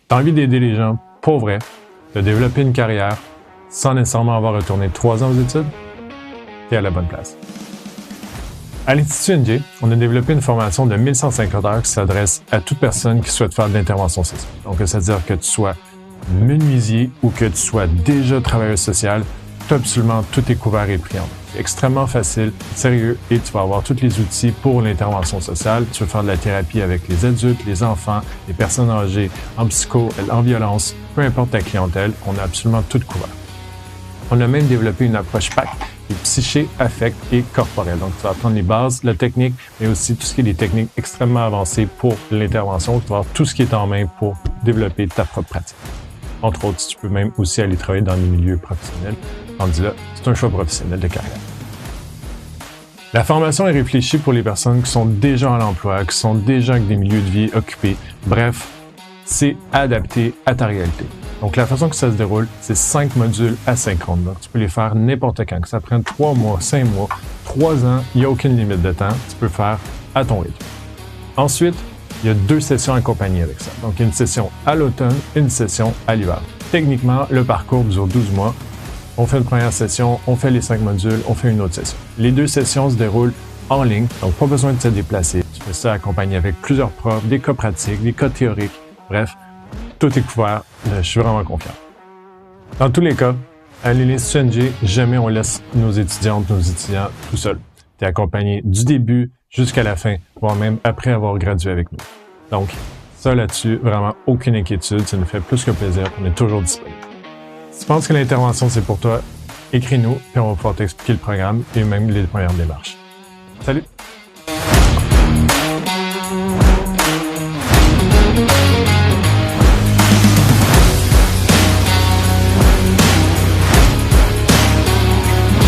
Tu as envie d'aider les gens pour vrai, de développer une carrière sans nécessairement avoir retourné 3 ans aux études, tu es à la bonne place. À l'Institut NJ, on a développé une formation de 1150 heures qui s'adresse à toute personne qui souhaite faire de l'intervention sociale. Donc, c'est-à-dire que tu sois menuisier ou que tu sois déjà travailleur social, absolument tout est couvert et pris en main. C'est extrêmement facile, sérieux, et tu vas avoir tous les outils pour l'intervention sociale. Tu veux faire de la thérapie avec les adultes, les enfants, les personnes âgées, en psycho, en violence, peu importe ta clientèle, on a absolument tout couvert. On a même développé une approche PAC, qui est psyché, affect et corporel. Donc, tu vas apprendre les bases, la technique, mais aussi tout ce qui est des techniques extrêmement avancées pour l'intervention. Tu vas avoir tout ce qui est en main pour développer ta propre pratique. Entre autres, tu peux même aussi aller travailler dans les milieux professionnels. Tandis là, c'est un choix professionnel de carrière. La formation est réfléchie pour les personnes qui sont déjà à l'emploi, qui sont déjà avec des milieux de vie occupés. Bref, c'est adapté à ta réalité. Donc, la façon que ça se déroule, c'est 5 modules asynchrone. Donc, tu peux les faire n'importe quand. Que ça prenne 3 mois, 5 mois, 3 ans, il n'y a aucune limite de temps. Tu peux faire à ton rythme. Ensuite, il y a 2 sessions accompagnées avec ça. Donc, une session à l'automne, une session à l'hiver. Techniquement, le parcours dure 12 mois. On fait une première session, on fait les 5 modules, on fait une autre session. Les 2 sessions se déroulent en ligne, donc pas besoin de se déplacer. Tu fais ça accompagné avec plusieurs profs, des cas pratiques, des cas théoriques. Bref, tout est couvert. Je suis vraiment confiant. Dans tous les cas, à l'Institut NJ, jamais on laisse nos étudiantes, nos étudiants tout seuls. Tu es accompagné du début jusqu'à la fin, voire même après avoir gradué avec nous. Donc, ça là-dessus, vraiment aucune inquiétude. Ça nous fait plus que plaisir. On est toujours disponible. Si tu penses que l'intervention, c'est pour toi, écris-nous, puis on va pouvoir t'expliquer le programme et même les premières démarches. Salut!